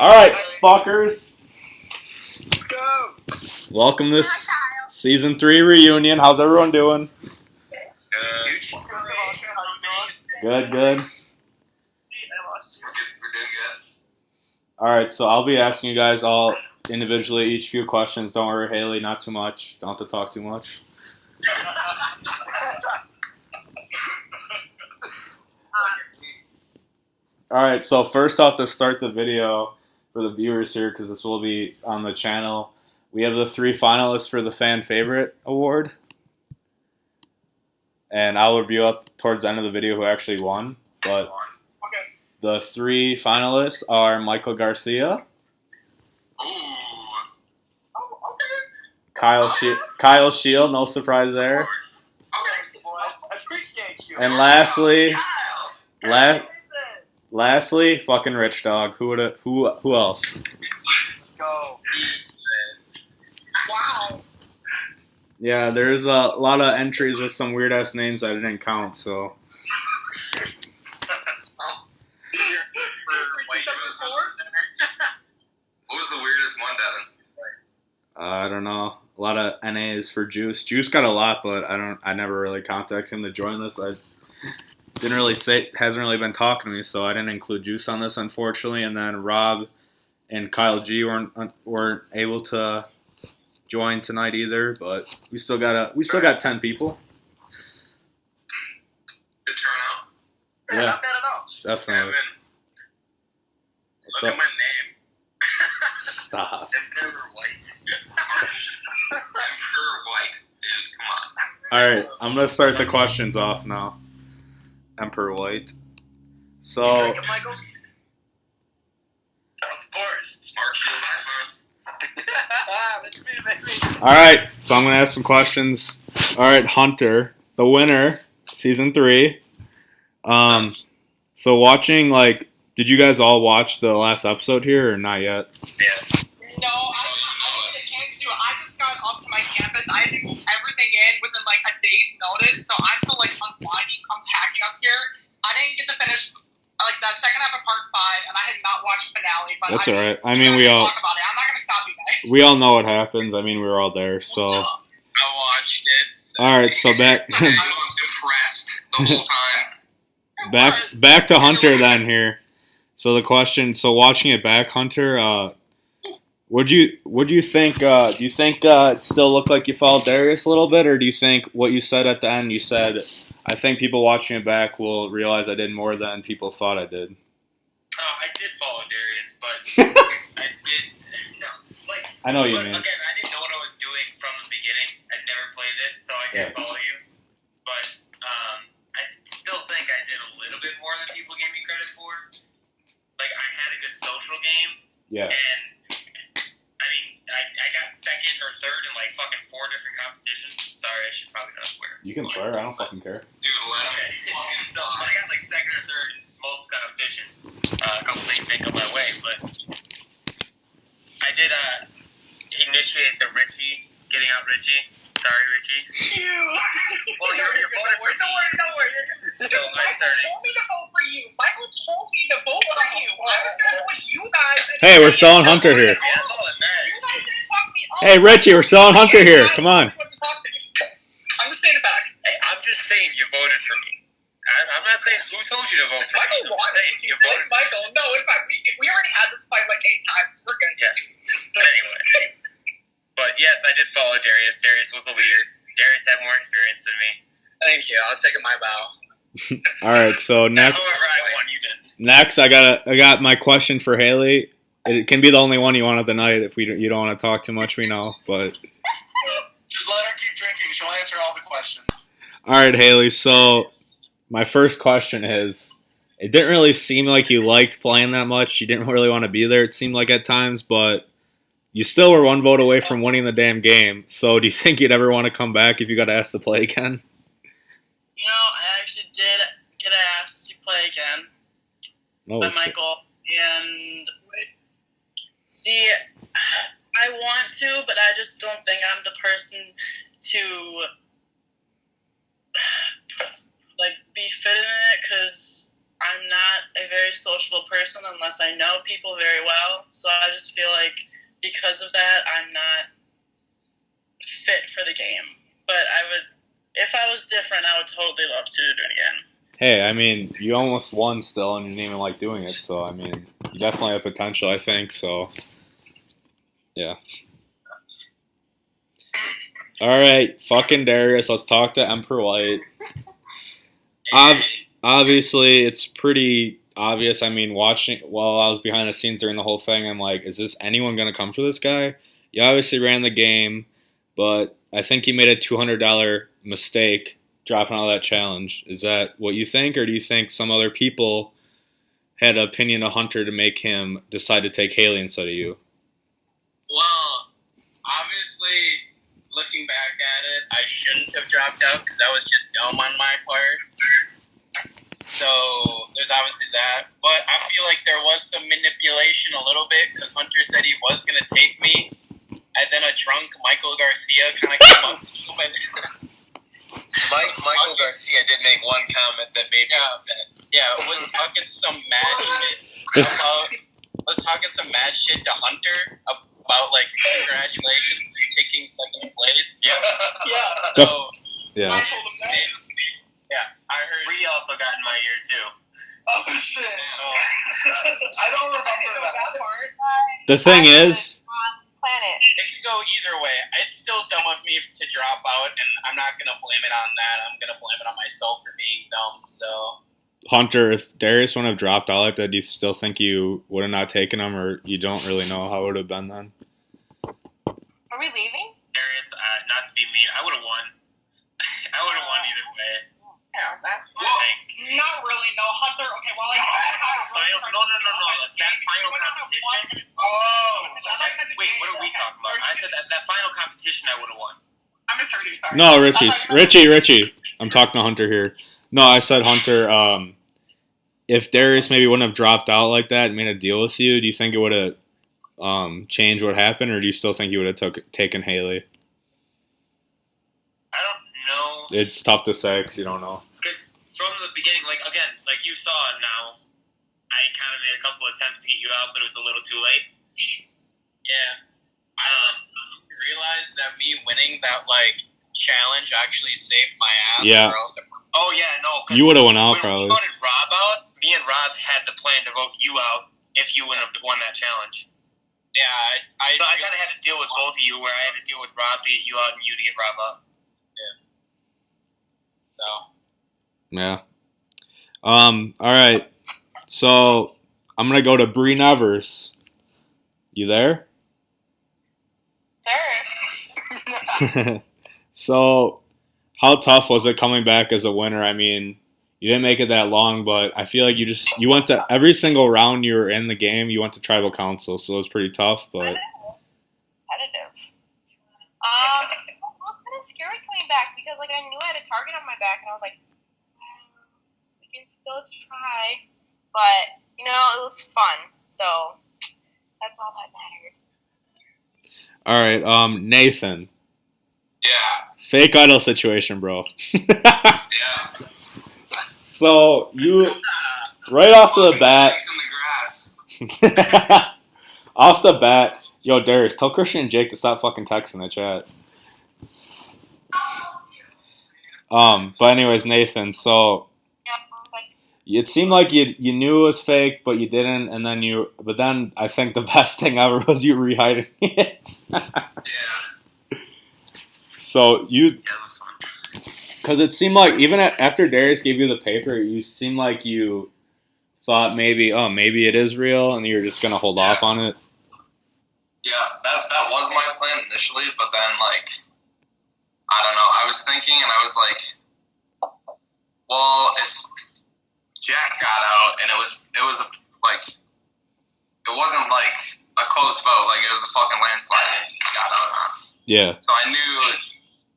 Alright, fuckers. Let's go. Welcome to Season 3 reunion. How's everyone doing? Good, good. Alright, so I'll be asking you guys all individually each few questions. Don't worry, Haley, not too much. Don't have to talk too much. Alright, so first off, to start the video for the viewers here, because this will be on the channel, we have the 3 finalists for the Fan Favorite Award. And I'll review up towards the end of the video who actually won. But the 3 finalists are Michael Garcia, Kyle Shield, no surprise there. And lastly, fucking Rich Dog. Who else? Let's go. Wow. Yeah, there's a lot of entries with some weird ass names I didn't count, so. What was the weirdest one, Devin? I don't know. A lot of NAs for Juice. Juice got a lot, but I never really contacted him to join this. I didn't really hasn't really been talking to me, so I didn't include Juice on this, unfortunately. And then Rob and Kyle G weren't able to join tonight either, but we still got 10 people. Good turnout. Yeah, Not bad at all. definitely. Look at my name. Stop. Emperor White. Emperor White, dude. Come on. All right, I'm gonna start the questions off now. Emperor White. So. Drink it, Michael? Of course. March That's me, baby. All right, so I'm gonna ask some questions. All right, Hunter, the winner, season 3. So watching, did you guys all watch the last episode here or not yet? Yeah. No, I didn't get a chance to. I just got up to my campus. I had to move everything in within a day's notice, so I'm still unwinding, unpacking up here. I didn't get to finish the second half of part 5, and I had not watched the finale. But That's all right. I mean, we all talk about it. I'm not gonna stop you guys. we all know what happens. I mean, we were all there. So I watched it. So all right, so back I looked depressed the whole time. back to Hunter then here. So the question, watching it back, Hunter, what do you think? Do you think it still looked like you followed Darius a little bit, or do you think what you said at the end? You said, I think people watching it back will realize I did more than people thought I did. I did follow Darius, but I did. No, I know what you mean. Again, I didn't know what I was doing from the beginning. I'd never played it, so I did follow you. But I still think I did a little bit more than people gave me credit for. I had a good social game. Yeah. And I mean, I got second or third in 4 different competitions. Sorry, I should probably not swear. You can swear. I don't fucking care. Dude, okay. So I got second or third in most competitions. A couple things didn't go my way, but I did initiate the Richie, getting out Richie. Sorry, Richie. Well, you're voting for me. Don't worry. So I started. Michael told me to vote for you. Michael told me to vote for you. I was gonna push you guys. Hey, we're still on Hunter here. Yeah, that's all that You matters. guys didn't talk me up. Hey, Richie, we're still on Hunter here. Come on. I'm just saying the facts. Hey, I'm just saying you voted for me. I'm not saying who told you to vote for me. Michael I'm just saying you voted for me. Michael, no, it's fine. We already had this fight 8 times. We're good. Yeah. Anyway. But yes, I did follow Darius. Darius was the leader. Darius had more experience than me. Thank you. I'll take my bow. All right, so next. However I won, you did. Next, I got my question for Haley. It can be the only one you want of the night if you don't want to talk too much. We know, but. Just let her keep drinking. She'll answer all the questions. All right, Haley. So my first question is: it didn't really seem like you liked playing that much. You didn't really want to be there. It seemed like at times, but you still were 1 vote away from winning the damn game. So do you think you'd ever want to come back if you got asked to play again? I actually did get asked to play again by Michael. And see, I want to, but I just don't think I'm the person to be fit in it, because I'm not a very sociable person unless I know people very well. So I just feel like because of that, I'm not fit for the game. But I would, if I was different, I would totally love to do it again. Hey, I mean, you almost won still, and you didn't even like doing it. So, I mean, you definitely have potential, I think. So, yeah. All right, fucking Darius. Let's talk to Emperor White. Obviously, it's pretty obvious. I mean, watching while I was behind the scenes during the whole thing, I'm like, is this anyone going to come for this guy? You obviously ran the game, but I think he made a $200 mistake dropping out of that challenge. Is that what you think, or do you think some other people had an opinion of Hunter to make him decide to take Haley instead of you? Well, obviously, looking back at it, I shouldn't have dropped out because that was just dumb on my part. So there's obviously that. But I feel like there was some manipulation a little bit because Hunter said he was going to take me. And then a drunk Michael Garcia kind of came up. Michael Garcia did make one comment that made me upset. Yeah, was talking some mad shit was talking some mad shit to Hunter about like congratulations for taking second place. Yeah. So Yeah. I told him that. yeah, I heard. We also got in my ear too. Oh, shit. I don't remember that part. The thing is, Planet. It could go either way. It's still dumb of me to drop out, and I'm not gonna blame it on that. I'm gonna blame it on myself for being dumb. So. Hunter, if Darius wouldn't have dropped out like that, do you still think you would have not taken him, or you don't really know how it would have been then? Are we leaving? Darius, not to be mean, I would have won. I would have won either way. Yeah, that's I think. Not really, no. Hunter, okay, well, I don't have a No. That final competition. Oh. Wait, what are we talking about? I said that final competition I would have won. I misheard you, sorry. No, Richie. I'm talking to Hunter here. No, I said Hunter. If Darius maybe wouldn't have dropped out like that and made a deal with you, do you think it would have changed what happened, or do you still think you would have taken Haley? I don't know. It's tough to say because you don't know. Because from the beginning, like you saw now, I kind of made a couple attempts to get you out, but it was a little too late. Yeah. I realized that me winning that challenge actually saved my ass. Yeah. Or else Oh yeah, no. You would have went out when probably. we voted Rob out, me and Rob had the plan to vote you out if you wouldn't have won that challenge. Yeah, I kind of had to deal with both of you, where I had to deal with Rob to get you out and you to get Rob out. Yeah. So. Yeah. All right. So I'm gonna go to Bree Nevers. You there? Sir. So, how tough was it coming back as a winner? I mean, you didn't make it that long, but I feel like you went to every single round you were in the game. You went to tribal council, so it was pretty tough. But Competitive. It was kind of scary coming back because I knew I had a target on my back, and I was like, we can still try, but it was fun. So that's all that mattered. all right, Nathan. Yeah. Fake idol situation, bro. Yeah. So you right off to the bat. In the grass. Off the bat, yo, Darius, tell Christian and Jake to stop fucking texting the chat. But anyways, Nathan, so it seemed like you knew it was fake, but you didn't, and then I think the best thing ever was you rehiding it. Yeah. So Yeah, it was fun. because it seemed like even after Darius gave you the paper, you seemed like you thought maybe it is real, and you're just gonna hold off on it. Yeah, that was my plan initially, but then I don't know. I was thinking, and I was like, well, if Jack got out, and it wasn't a close vote, it was a fucking landslide, and he got out. Yeah. So I knew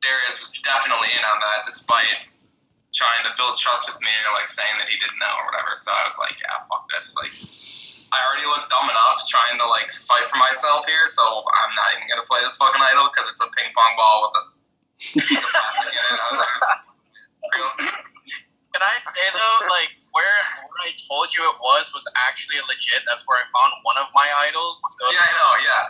Darius was definitely in on that, despite trying to build trust with me or saying that he didn't know or whatever. So I was like, yeah, fuck this. I already look dumb enough trying to fight for myself here, so I'm not even gonna play this fucking idol because it's a ping pong ball with a piece of plastic in it. I was like, real. Can I say though, where I told you it was actually legit. That's where I found one of my idols. So Yeah, I know. Yeah.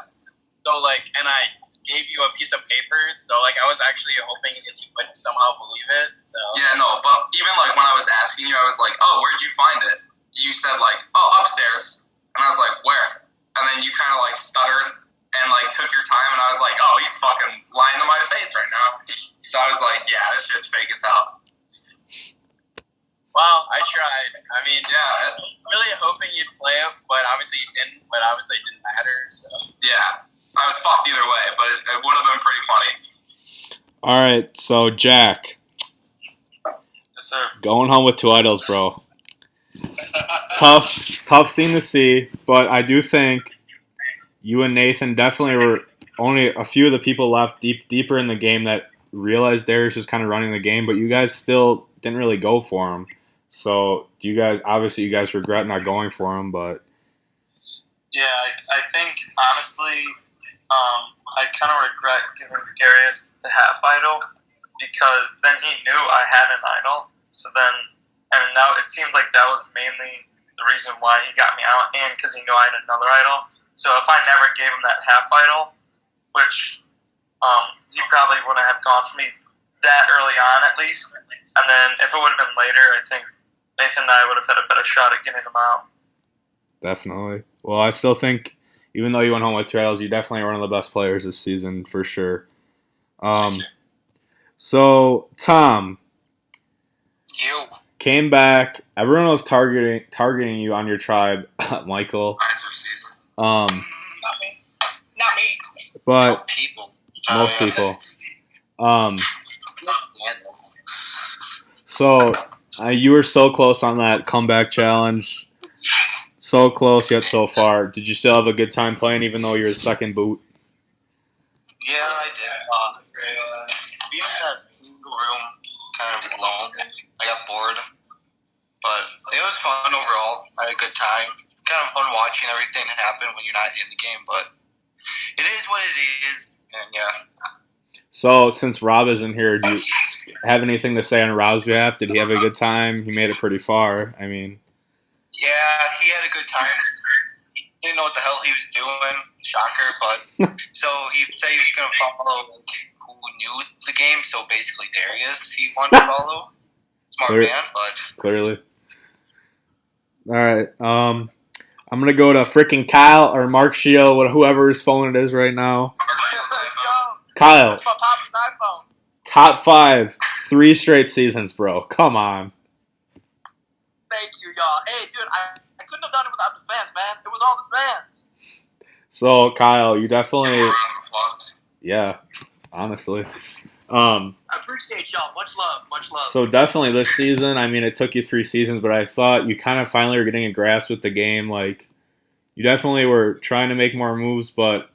So like, and I gave you a piece of paper. So like, I was actually hoping that you would somehow believe it. So Yeah, no, but even like when I was asking you, I was like, "Oh, where'd you find it?" You said like, "Oh, upstairs," and I was like, "Where?" And then you kind of like stuttered and like took your time, and I was like, "Oh, he's fucking lying to my face right now." So I was like, "Yeah, this shit's fake as hell." well, I tried. I mean, Yeah, really hoping you'd play it, but obviously you didn't. But obviously it didn't matter. So yeah, I was fucked either way, but it would have been pretty funny. All right, so Jack, Yes, sir. going home with 2 idols, bro. Tough scene to see, but I do think you and Nathan definitely were only a few of the people left deeper in the game that realized Darius was kind of running the game, but you guys still didn't really go for him. So do you guys, obviously you guys regret not going for him, but Yeah, I think, honestly, I kind of regret giving Darius the half idol because then he knew I had an idol. So then, and now it seems like that was mainly the reason why he got me out, and because he knew I had another idol. So if I never gave him that half idol, which he probably wouldn't have gone for me that early on at least, and then if it would have been later, I think Nathan and I would have had a better shot at getting him out. definitely. Well, I still think, even though you went home with 2 idols, you definitely are one of the best players this season, for sure. So, Tom, You. came back. Everyone was targeting you on your tribe, Michael. Nicer season. Not me. Not me. But People. most people. So you were so close on that comeback challenge. So close yet so far. Did you still have a good time playing, even though you're the second boot? Yeah, I did. Being in that single room kind of alone, I got bored. But it was fun overall. I had a good time. Kind of fun watching everything happen when you're not in the game, but it is what it is. And yeah. So since Rob isn't here, do you have anything to say on Rob's behalf? Did he have a good time? He made it pretty far. I mean, Yeah, he had a good time. He didn't know what the hell he was doing. Shocker, but so he said he was going to follow who knew the game. So basically, Darius, he wanted to follow. Smart Clear. man, but clearly. All right. I'm gonna go to freaking Kyle or Mark Shio, whoever's phone it is right now. Let's go. Kyle, That's my Papa's iPhone. top 5, 3 straight seasons, bro. Come on. Thank you, y'all. Hey, dude, I couldn't have done it without the fans, man. It was all the fans. So Kyle, you definitely, Round of applause. yeah, honestly. I appreciate y'all. Much love. Much love. So definitely this season, I mean, it took you 3 seasons, but I thought you kind of finally were getting a grasp with the game. Like, you definitely were trying to make more moves, but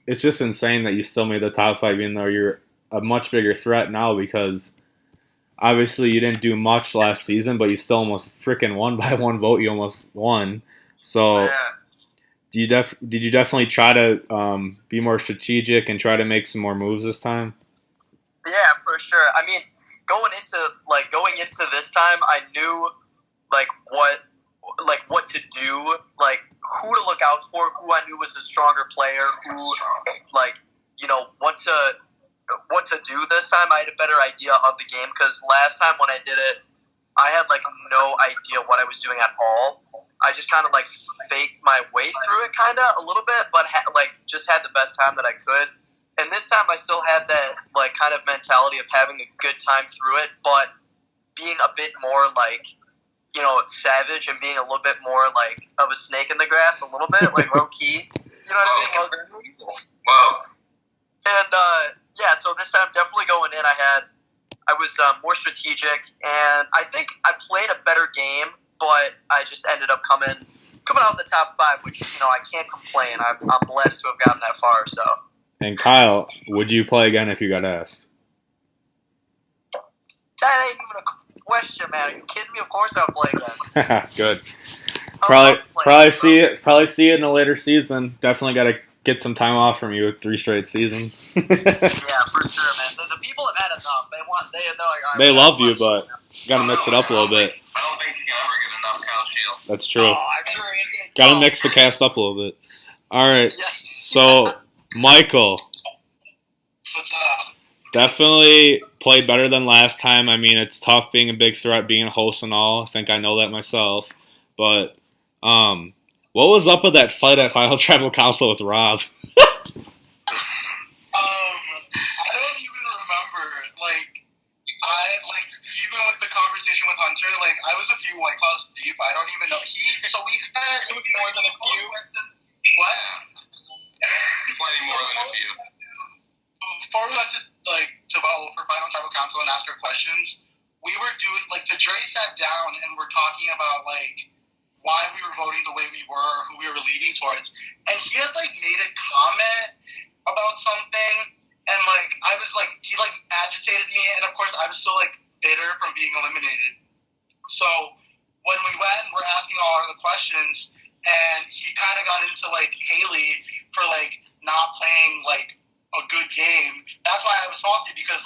it's just insane that you still made the top 5, even though you're a much bigger threat now, because obviously you didn't do much last season, but you still almost freaking won by 1 vote. You almost won. So Yeah. did you definitely try to be more strategic and try to make some more moves this time? Yeah, for sure. I mean, going into this time, I knew what to do, like who to look out for, who I knew was a stronger player, who what to do this time. I had a better idea of the game because last time when I did it, I had no idea what I was doing at all. I just kind of faked my way through it a little bit, but just had the best time that I could. And this time I still had that kind of mentality of having a good time through it, but being a bit more savage and being a little bit more of a snake in the grass, a little bit low key. You know what I mean? Wow. And yeah, so this time definitely going in, I was more strategic, and I think I played a better game, but I just ended up coming out the top 5, which I can't complain. I'm blessed to have gotten that far. So. And Kyle, would you play again if you got asked? That ain't even a question, man. Are you kidding me? Of course I'll play again. Good. I love playing, Probably see it in a later season. Definitely got to get some time off from you with 3 straight seasons. Yeah, for sure, man. The people have had enough. They know. All right, They love you, but Got to mix it up a little bit. I don't think you can ever get enough Kyle Shield. That's true. I'm sure it Got to mix the cast up a little bit. All right. So, Michael. What's up? Definitely played better than last time. I mean, it's tough being a big threat, being a host and all. I think I know that myself. But, what was up with that fight at Final Tribal Council with Rob? I don't even remember. Even with the conversation with Hunter, I was a few White Claws deep. I don't even know. So we said it was more than a few. What? Plenty more than a few. Before we went to vote for Final Tribal Council and ask our questions, we were doing, the jury sat down and we're talking about, why we were voting the way we were, who we were leaning towards. And he had, made a comment about something, and, I was, he, agitated me, and, of course, I was so, bitter from being eliminated. So, when we went and we're asking all of the questions, and he kind of got into, Haley for, not playing, a good game. That's why I was salty, because,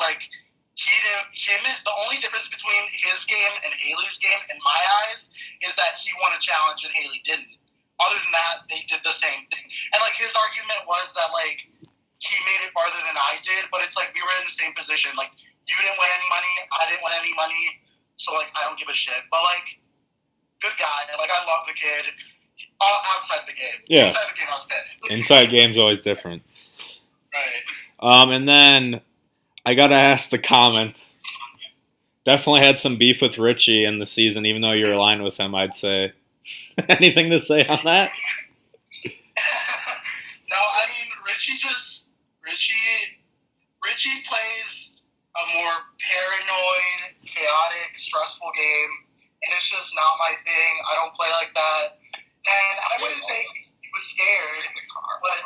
the only difference between his game and Haley's game, in my eyes, is that he won a challenge and Haley didn't. Other than that, they did the same thing. And, his argument was that, he made it farther than I did, but it's we were in the same position. You didn't win any money, I didn't win any money, so, I don't give a shit. But, good guy. I love the kid. Outside the game. Yeah. Inside the game, I was pissed. Inside game's always different. Right. And then I got to ask the comments. Definitely had some beef with Richie in the season, even though you're aligned with him, I'd say. Anything to say on that? No, I mean, Richie plays a more paranoid, chaotic, stressful game, and it's just not my thing. I don't play like that. And I wouldn't say he was scared, but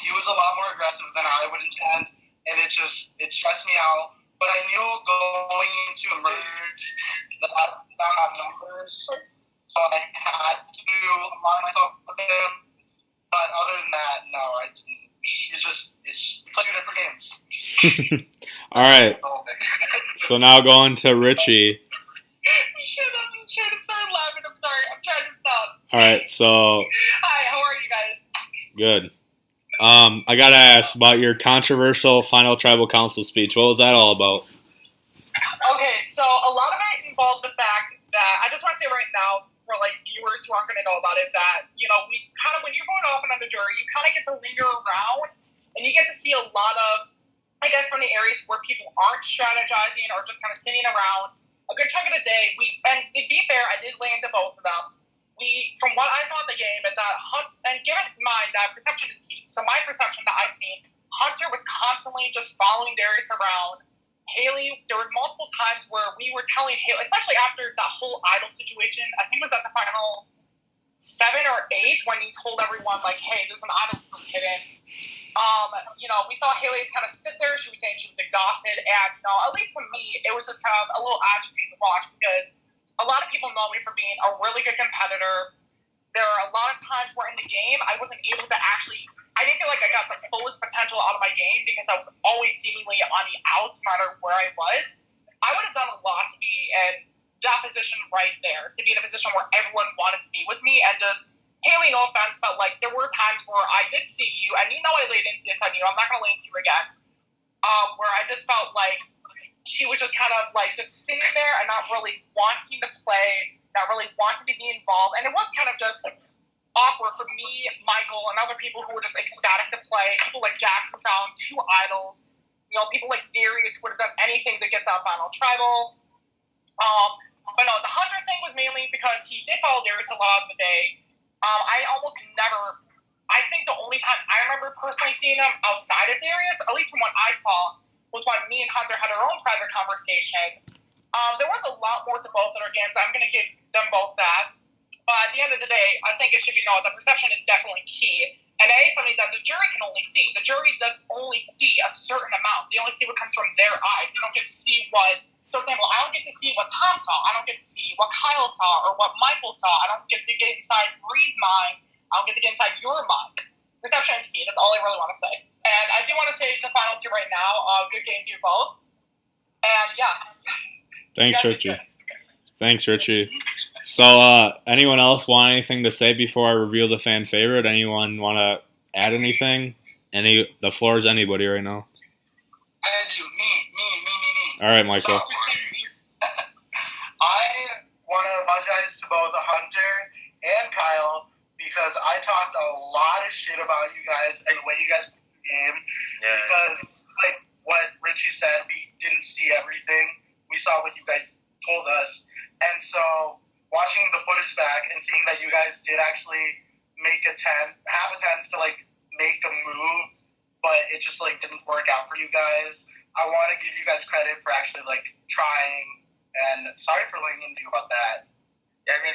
he was a lot more aggressive than I would intend, and it stressed me out. But I knew going into Emerge that I got numbers, so I had to align myself with him. But other than that, no, I didn't. It's play two different games. All right. So now going to Richie. Shit, I'm trying to start laughing. I'm sorry. I'm trying to stop. All right, so. Hi, how are you guys? Good. I gotta ask about your controversial Final Tribal Council speech. What was that all about? Okay, so a lot of it involved the fact that I just want to say right now, for viewers who aren't going to know about it, that we kind of, when you're going off and on the jury, you kind of get to linger around, and you get to see a lot of, I guess, from the areas where people aren't strategizing or just kind of sitting around. A good chunk of the day, and to be fair, I did land to both of them. From what I saw in the game, is that and give in mind that perception is key. So my perception that I've seen, Hunter was constantly just following Darius around. Haley, there were multiple times where we were telling Haley, especially after that whole idol situation, I think it was at the final 7 or 8 when he told everyone, hey, there's an idol still hidden. We saw Haley kind of sit there. She was saying she was exhausted. And, at least to me, it was just kind of a little agitating to watch because a lot of people know me for being a really good competitor. There are a lot of times where in the game, I wasn't able to I didn't feel like I got the fullest potential out of my game because I was always seemingly on the outs no matter where I was. I would have done a lot to be in that position right there, to be in a position where everyone wanted to be with me and just, Haley, no offense, but there were times where I did see you, and I laid into this on you, I'm not going to lay into you again, where I just felt like she was just kind of just sitting there and not really wanting to play, not really wanting to be involved, and it was kind of just awkward for me, Michael, and other people who were just ecstatic to play. People like Jack who found 2 idols. People like Darius who would have done anything to get that final tribal. But no, the Hunter thing was mainly because he did follow Darius a lot of the day. I almost never. I think the only time I remember personally seeing him outside of Darius, at least from what I saw, was when me and Hunter had our own private conversation. There was a lot more to both of their games. I'm going to give them both that. But at the end of the day, I think it should be known that perception is definitely key. And that is something that the jury can only see. The jury does only see a certain amount. They only see what comes from their eyes. They don't get to see what, so for example, I don't get to see what Tom saw. I don't get to see what Kyle saw or what Michael saw. I don't get to get inside Bree's mind. I don't get to get inside your mind. Perception is key. That's all I really want to say. And I do want to say the final 2 right now. Good game to you both. And yeah. Thanks, You guys Richie. did good. Thanks, Richie. So, anyone else want anything to say before I reveal the fan favorite? Anyone want to add anything? The floor is anybody right now. I do. Me. All right, Michael. I want to apologize to both Hunter and Kyle because I talked a lot of shit about you guys and the way you guys played the game. Yeah. Because, like what Richie said, we didn't see everything. We saw what you guys told us. And so, watching the footage back and seeing that you guys did actually have attempts to, like, make a move, but it just, like, didn't work out for you guys. I want to give you guys credit for actually, like, trying, and sorry for letting you about that. Yeah, I mean,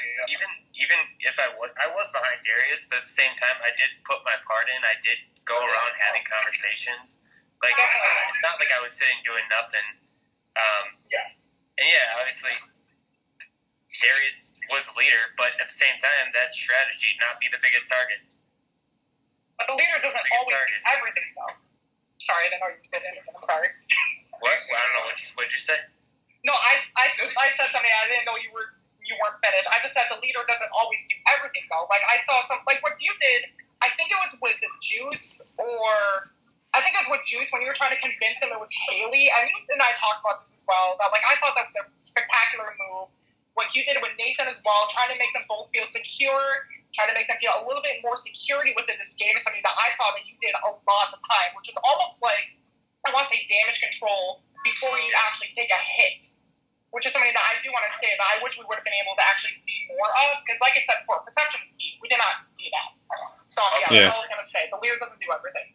even if I was behind Darius, but at the same time, I did put my part in. I did go around having conversations. Like, it's not like I was sitting doing nothing. And yeah, obviously, Darius was the leader, but at the same time, that's strategy, not be the biggest target. But the leader doesn't always see everything, though. Sorry, I didn't know you said anything. I'm sorry. What? Well, I don't know. What'd you say? No, I said something. I didn't know you weren't finished. I just said the leader doesn't always do everything, though. Like, I saw like what you did. I think it was with Juice when you were trying to convince him it was Haley. I mean, and I talked about this as well. That, like, I thought that was a spectacular move. What you did with Nathan as well, trying to make them both feel secure, trying to make them feel a little bit more security within this game is something that I saw that you did a lot of the time, which is almost like, I want to say damage control before you actually take a hit, which is something that I do want to say that I wish we would have been able to actually see more of, because like I said before, perception is key. We did not see that. So yeah, that's all I was going to say. The leader doesn't do everything.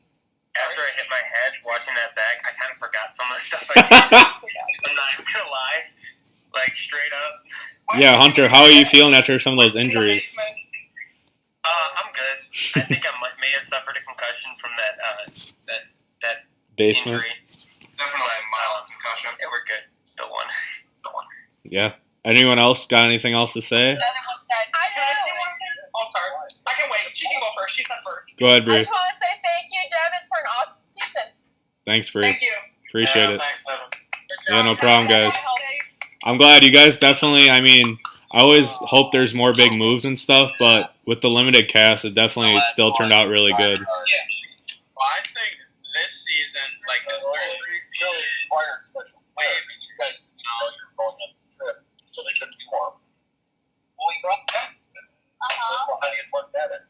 After I hit my head watching that back, I kind of forgot some of the stuff I did. I'm not even going to lie. Like, straight up. Yeah, Hunter, how are you feeling after some of those injuries? I'm good. I think I may have suffered a concussion from that Basement. injury. Definitely a mild concussion. Yeah, we're good. Still won. Yeah. Anyone else got anything else to say? The other one said, I Can I know. say one thing? Oh, sorry. I can wait. She can go first. She said first. Go ahead, I Bree. just want to say thank you, Devin, for an awesome season. Thanks, Bree. Thank you. Appreciate it. Thanks, Evan. Yeah, no problem, guys. I'm glad you guys definitely, I mean, I always hope there's more big moves and stuff, but with the limited cast, it definitely still turned out really good. Yeah. Well, I think this season, like this third really requires special way. You guys know you're going on the trip, so they couldn't do more. Well, you brought that. How do you work that in?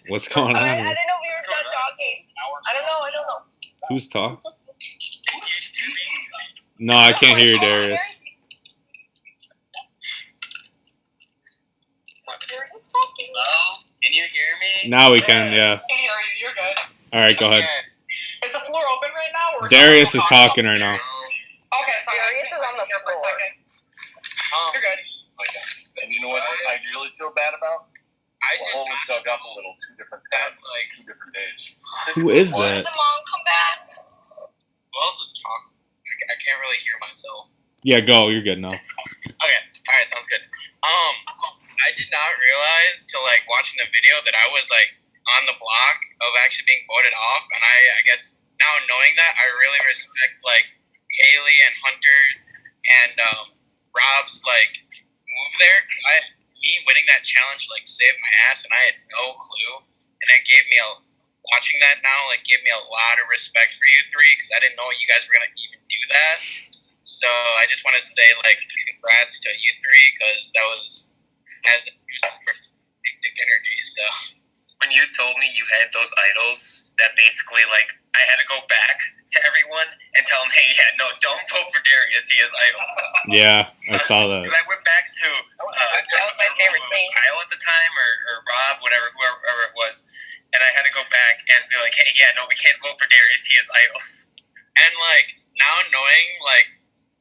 What's going on I here? didn't know we were done talking. I don't know. Who's talking? No, I can't hear you, Darius. Darius talking? Hello? Can you hear me? Now we can, yeah. I can hear you. You're good. All right, go ahead. Is the floor open right now? Or Darius is talking right now. Okay, sorry. Darius is on the For a floor. second. You're good. And you know what I really feel bad about? I We're did always not dug up a little 2 different that, times, like, 2 different days. Who is Did that? the mom come back? who else is talking? I can't really hear myself. Yeah, go. You're good now. Okay, alright, sounds good. I did not realize till, like, watching the video that I was, like, on the block of actually being voted off, and I guess now knowing that, I really respect, like, Haley and Hunter and Rob's, like, move there. Me winning that challenge, like, saved my ass, and I had no clue, and it gave me watching that now, like, gave me a lot of respect for you three, because I didn't know you guys were going to even do that. So I just want to say, like, congrats to you three, because that was as big energy. So When you told me you had those idols, that basically, like, I had to go back to everyone and tell them, hey, yeah, no, don't vote for Darius. He has idols. Yeah, I saw that. Because I went back to That was my favorite scene. Kyle at the time, or Rob, whoever it was, and I had to go back and be like, hey, yeah, no, we can't vote for Darius. He has idols. and like now knowing like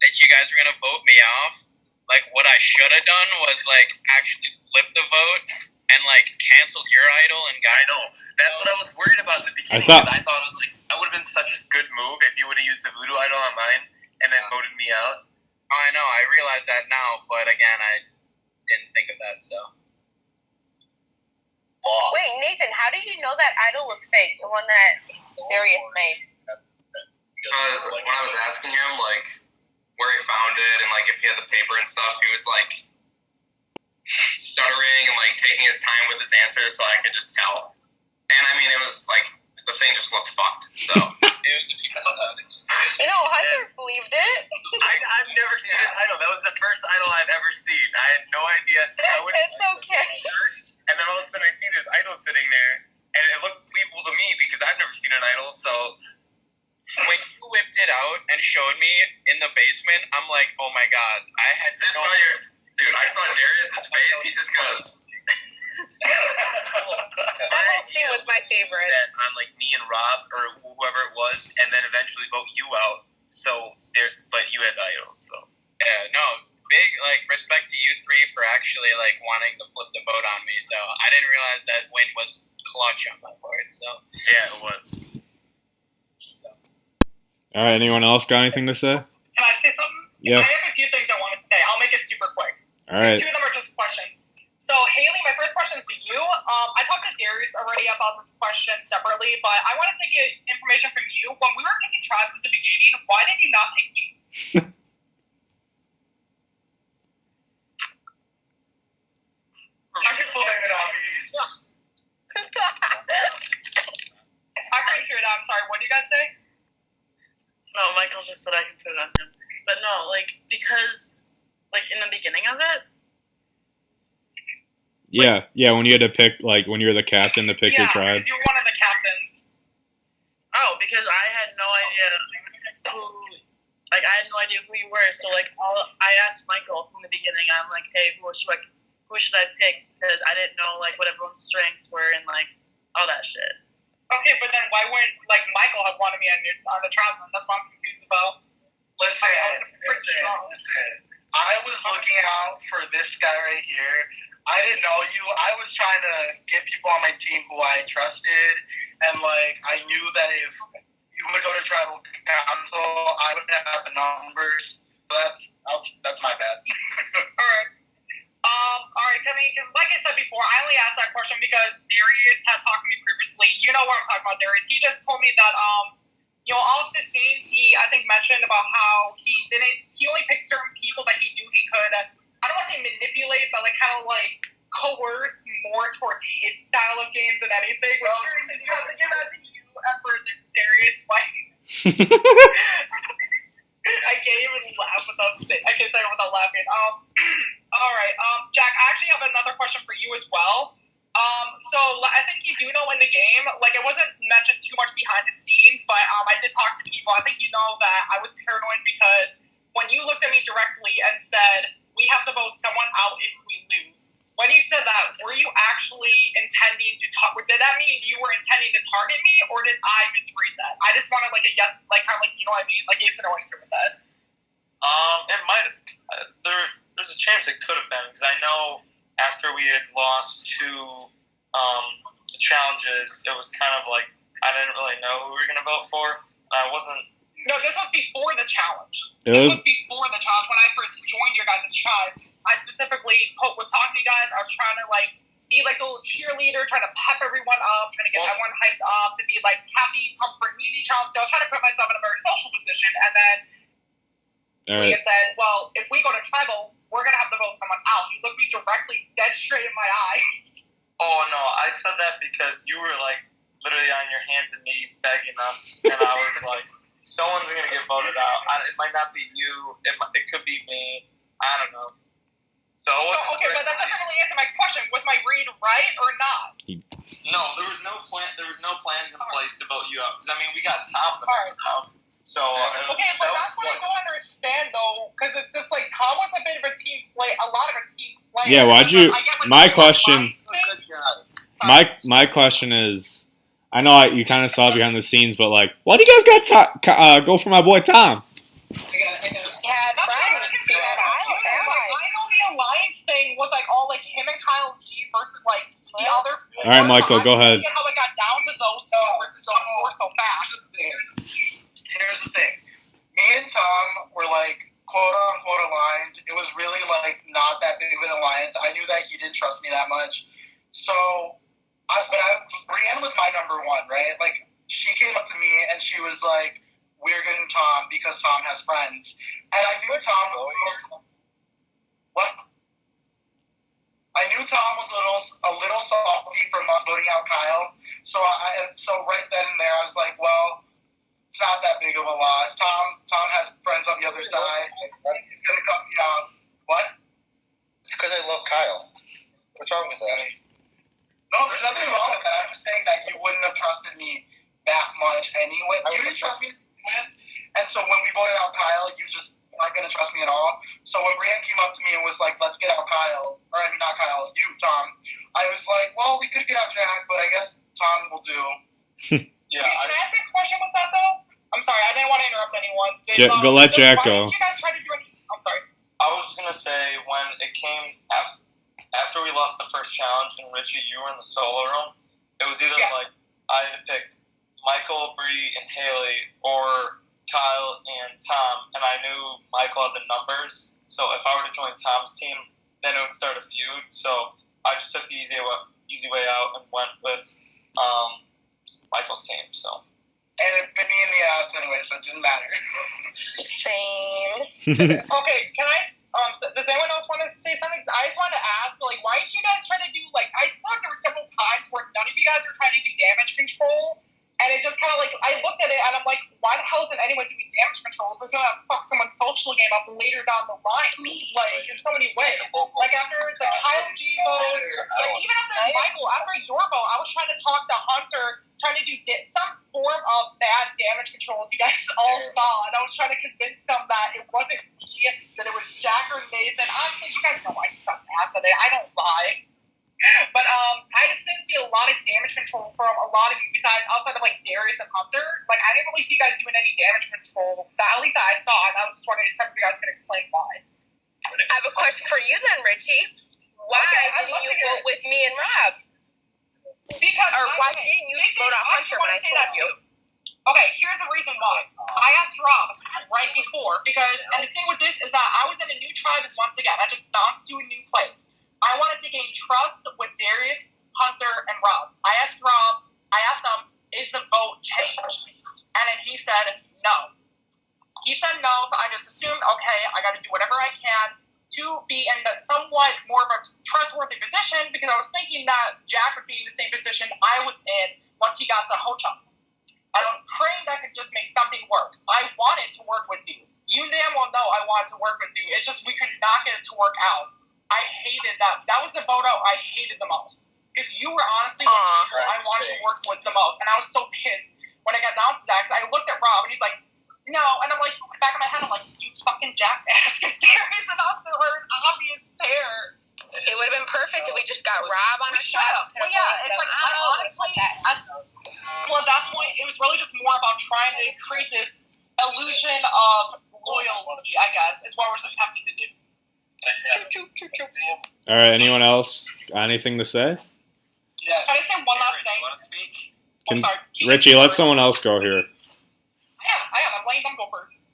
that you guys are gonna vote me off, like what I should have done was like actually flip the vote and like canceled your idol and got. I know. That's what I was worried about in the beginning. I thought it was like, I would have been such a good move if you would have used the voodoo idol on mine and then voted me out. Oh, I know. I realize that now, but again, I didn't think of that. So. Wait, Nathan, how did you know that idol was fake? The one that Darius made? Because when I was asking him, like, where he found it and, like, if he had the paper and stuff, he was, like, stuttering and, like, taking his time with his answers so I could just tell. And, I mean, it was, like, the thing just looked fucked, so. It was a people Hunter believed it. I've never seen an idol. That was the first idol I've ever seen. I had no idea. It's okay. And then all of a sudden I see this idol sitting there, and it looked believable to me because I've never seen an idol, so. When you whipped it out and showed me in the basement, I'm like, oh my god, I had I saw Darius's face, he just goes. That whole scene was my favorite. On like me and Rob or whoever it was, and then eventually vote you out. So but you had the idols. So Yeah, no, big like respect to you three for actually like wanting to flip the vote on me. So I didn't realize that win was clutch on my part. So yeah, it was. So. All right, anyone else got anything to say? Can I say something? Yeah. I have a few things I want to say. I'll make it super quick. All right. Two of them are just questions. So, Haley, my first question is to you. I talked to Darius already about this question separately, but I want to get information from you. When we were picking tribes at the beginning, why did you not pick me? I can pull it obvious. I couldn't hear that. I'm sorry. What did you guys say? No, Michael just said I can put it on him. But no, like, because, like, in the beginning of it, Yeah, when you had to pick, like, when you were the captain to pick your tribe. Because you were one of the captains. oh, because I had no idea who you were. So, like, I asked Michael from the beginning, I'm like, hey, who should I pick? Because I didn't know, like, what everyone's strengths were and, like, all that shit. Okay, but then why wouldn't, like, Michael have wanted me on the tribe? That's what I'm confused about. Listen, I was looking out for this guy right here. I didn't know you. I was trying to get people on my team who I trusted, and like I knew that if you would go to tribal council, I would have the numbers. So that's my bad. All right, Kevin. Because like I said before, I only asked that question because Darius had talked to me previously. You know what I'm talking about, Darius. He just told me that off the scenes, he I think mentioned about how he only picked certain people that he knew he could. I don't want to say manipulate, but like kind of like coerce more towards his style of games than anything. Which seriously, you have to give that to you for Darius. Why? I can't even laugh without laughing. All right, Jack. I actually have another question for you as well. So I think you do know in the game, like it wasn't mentioned too much behind the scenes, but I did talk to people. I think you know that I was paranoid because when you looked at me directly and said, we have to vote someone out if we lose. When you said that, were you actually intending to did that mean you were intending to target me, or did I misread that? I just wanted like a yes, like kind of like, you know what I mean, like yes or no answer with that. It might have. There's a chance it could have been, because I know after we had lost two challenges, it was kind of like I didn't really know who we were going to vote for. I wasn't. No, this was before the challenge. This was before the challenge. When I first joined your guys' tribe, I specifically was talking to you guys. I was trying to like be like a little cheerleader, trying to pep everyone up, trying to get everyone hyped up, to be like happy, comfort, needy challenge. I was trying to put myself in a very social position, and then he had said, "Well, if we go to tribal, we're gonna have to vote someone out." He looked me directly, dead straight in my eye. Oh no, I said that because you were like literally on your hands and knees begging us, and I was like, someone's gonna get voted out. It might not be you. It could be me. I don't know. So okay, but that doesn't really answer my question. Was my read right or not? No, there was no plan. There was no plans in place to vote you out. Because I mean, we got Tom the next round. So okay, but that's what I don't understand though, because it's just like Tom was a bit of a team play, a lot of a team player. Yeah, why'd you? My question. My question is, I know you kind of saw behind the scenes, but like, why do you guys got go for my boy Tom? I know the alliance thing was like all like him and Kyle G versus like the other. All right, Michael, go ahead. How it got down to those two versus those four so fast. Here's the thing. Me and Tom were like quote unquote aligned. It was really like not that big of an alliance. I knew that he didn't trust me that much. So Brienne was my number one, right? Like she came up to me and she was like, Weird and Tom because Tom has friends. And I knew Tom was what? I knew Tom was a little salty for not voting out Kyle. So right then and there I was like, well, it's not that big of a loss. Tom has friends on the other side. He's gonna cut me out. What? It's because I love Kyle. What's wrong with that? No, there's nothing wrong with that. I'm just saying that you wouldn't have trusted me that much anyway. You didn't trust me, and so when we voted out Kyle, you just weren't going to trust me at all. So when Brienne came up to me and was like, let's get out Kyle, or I mean not Kyle, you, Tom, I was like, well, we could get out Jack, but I guess Tom will do. Yeah. Can I ask a question with that, though? I'm sorry, I didn't want to interrupt anyone. Go let Jack go. Why did you guys try to do anything? I'm sorry. I was going to say, when it came after we lost the first challenge, and Richie, you were in the solo room, it was either like I had to pick Michael, Bree, and Haley, or Kyle and Tom, and I knew Michael had the numbers, so if I were to join Tom's team, then it would start a feud, so I just took the easy way out and went with Michael's team, so. And it bit me in the ass anyway, so it didn't matter. Same. Okay, can I? So does anyone else want to say something? I just want to ask, like, why did you guys try to do, like, I thought there were several times where none of you guys were trying to do damage control, and it just kind of, like, I looked at it, and I'm like, why the hell isn't anyone doing damage control? It's going to fuck someone's social game up later down the line, like, in so many ways. Like, after the Kyle G vote, like, even after Michael, after your vote, I was trying to talk to Hunter, trying to do some form of bad damage control, as you guys all saw, and I was trying to convince them that it wasn't me, that it was Jack or Nathan. Honestly, you guys know I suck ass at it. I don't lie. But I just didn't see a lot of damage control from a lot of you, besides outside of like Darius and Hunter. Like, I didn't really see you guys doing any damage control. At least that I saw, and I was just wondering if some of you guys could explain why. I have a question for you then, Richie. Why didn't you vote with me and Rob? Because why didn't you vote on Hunter when I told you? Okay, here's the reason why. I asked Rob right before, because, and the thing with this is that I was in a new tribe once again. I just bounced to a new place. I wanted to gain trust with Darius, Hunter, and Rob. I asked him, is the vote changed? And then he said no. He said no, so I just assumed, okay, I got to do whatever I can to be in the somewhat more of a trustworthy position, because I was thinking that Jack would be in the same position I was in once he got the Ho-Chunk. And I was praying that I could just make something work. I wanted to work with you. You damn well know I wanted to work with you. It's just we could not get it to work out. I hated that. That was the vote out I hated the most. Because you were honestly the people I wanted to work with the most. And I was so pissed when I got down to that. Because I looked at Rob and he's like, no. And I'm like, in the back of my head, I'm like, you fucking jackass. Because Darius and Hunter were an obvious pair. It would have been perfect if we just got Rob on our Shut up. Well, yeah, it's like, I honestly, at that point, it was really just more about trying to create this illusion of loyalty, I guess, is what we're so tempted to do. All right, anyone else got anything to say? Yeah. Can I say one last thing? You want to speak? I'm sorry. Richie, let someone else go here. I am. I'm letting them go first.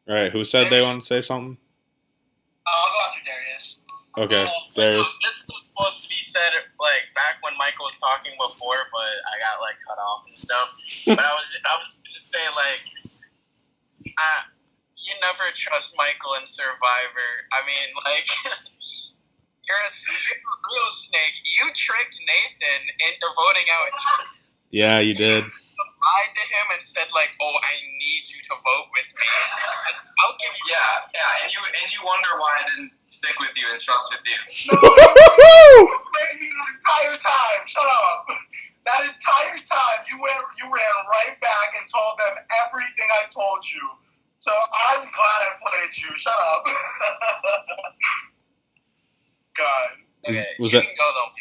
All right, who said they want to say something? I'll go after Darius. Okay, Darius. This was supposed to be said like back when Michael was talking before, but I got like cut off and stuff. But I was just saying like, you never trust Michael in Survivor. I mean, like, you're a real snake. You tricked Nathan into voting out. Yeah, you did. Lied to him and said like, "Oh, I need you to vote with me." I'll give you. Yeah, and you wonder why I didn't stick with you and trust with you. No, you played me the entire time. Shut up. That entire time, you ran right back and told them everything I told you. So I'm glad I played you. Shut up. God. Okay, Was you that? can go though.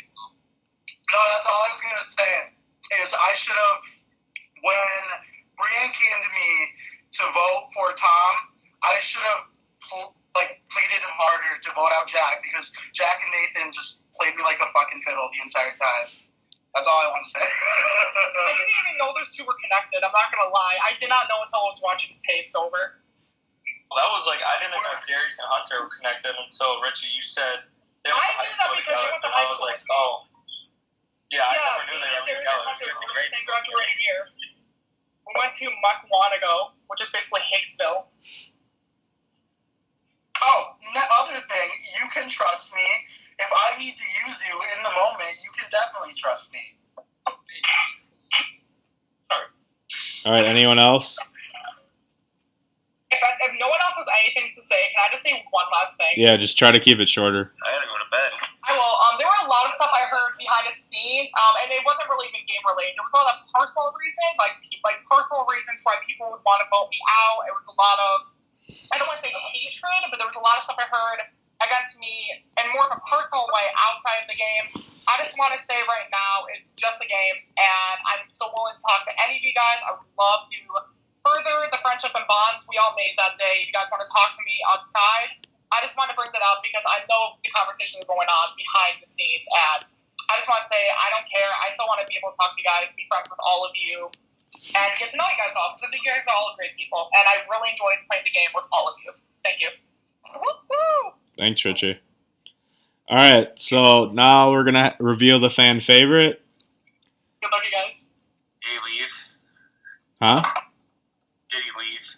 No, that's all I was gonna say. Is I should have, when Brienne came to me to vote for Tom, I should have pleaded harder to vote out Jack, because Jack and Nathan just played me like a fucking fiddle the entire time. That's all I want to say. I didn't even know those two were connected. I'm not gonna lie. I did not know until I was watching the tapes over. Well, that was like, I didn't know Darius and Hunter were connected until Richie, you said they went to high school together, and I was like, oh. Yeah, I never knew they were together. It's a great story. Graduating year. We went to Muckwonago, which is basically Hicksville. Oh, other thing, you can trust me. If I need to use you in the moment, you can definitely trust me. Sorry. All right, anyone else? If no one else has anything to say, can I just say one last thing? Yeah, just try to keep it shorter. I gotta go to bed. I will. There were a lot of stuff I heard behind the scenes, and it wasn't really even game related. It was a lot of personal reasons, like personal reasons why people would want to vote me out. It was a lot of, I don't want to say hatred, but there was a lot of stuff I heard against me in more of a personal way outside of the game. I just want to say right now, it's just a game, and I'm so willing to talk to any of you guys. I would love to further the friendship and bonds we all made that day. If you guys want to talk to me outside, I just want to bring that up because I know the conversations are going on behind the scenes, and I just want to say I don't care. I still want to be able to talk to you guys, be friends with all of you, and get to know you guys all because I think you guys are all great people, and I really enjoyed playing the game with all of you. Thank you. Woo-hoo! Thanks, Richie. All right, so now we're going to reveal the fan favorite. Good luck, you guys. Did he leave? Huh? Did he leave?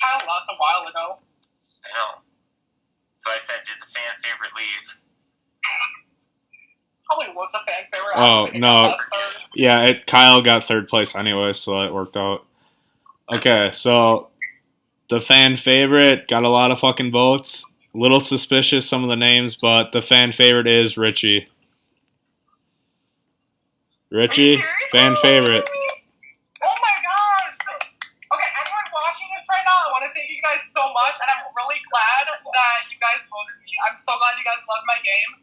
Kyle left a while ago. I know. So I said, did the fan favorite leave? Probably was a fan favorite. Oh, no. Yeah, Kyle got third place anyway, so it worked out. Okay, so the fan favorite got a lot of fucking votes. A little suspicious, some of the names, but the fan favorite is Richie. Richie, fan favorite. Oh my gosh! Okay, anyone watching this right now, I want to thank you guys so much, and I'm really glad that you guys voted me. I'm so glad you guys loved my game.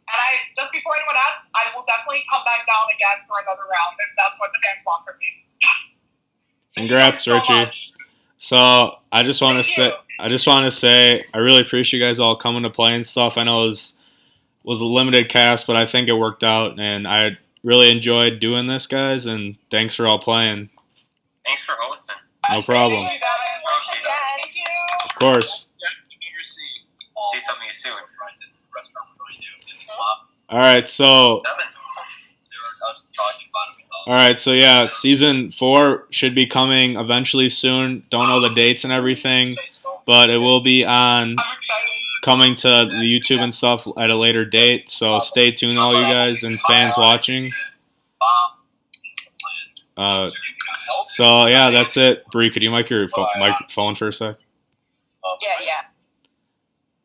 And just before anyone asks, I will definitely come back down again for another round if that's what the fans want from me. Congrats, Richie. So I just want to say, I really appreciate you guys all coming to play and stuff. I know it was a limited cast, but I think it worked out, and I really enjoyed doing this, guys. And thanks for all playing. Thanks for hosting. No problem. Thank you. Of course. See something soon. All right, so. All right, so yeah, season 4 should be coming eventually soon. Don't know the dates and everything, but it will be coming to the YouTube and stuff at a later date. So stay tuned, all you guys and fans watching. So yeah, that's it. Bree, could you mic your microphone for a sec?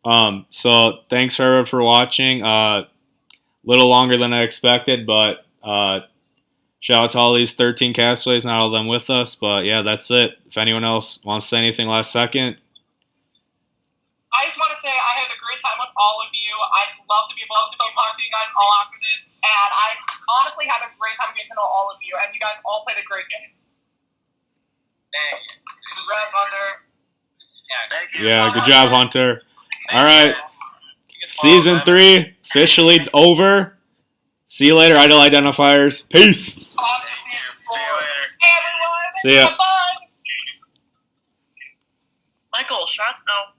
Yeah. So thanks everyone for watching. Little longer than I expected, but shout out to all these 13 Castaways, not all of them with us. But yeah, that's it. If anyone else wants to say anything last second. I just want to say I had a great time with all of you. I'd love to be able to still talk to you guys all after this. And I honestly had a great time getting to know all of you. And you guys all played a great game. Thank you. Congrats, Hunter. Yeah, thank you. Yeah, good job, Hunter. All right. Season 3 officially over. See you later, Idol Identifiers. Peace. See you later. Hey, everyone. See ya. Bye. Michael, shut up.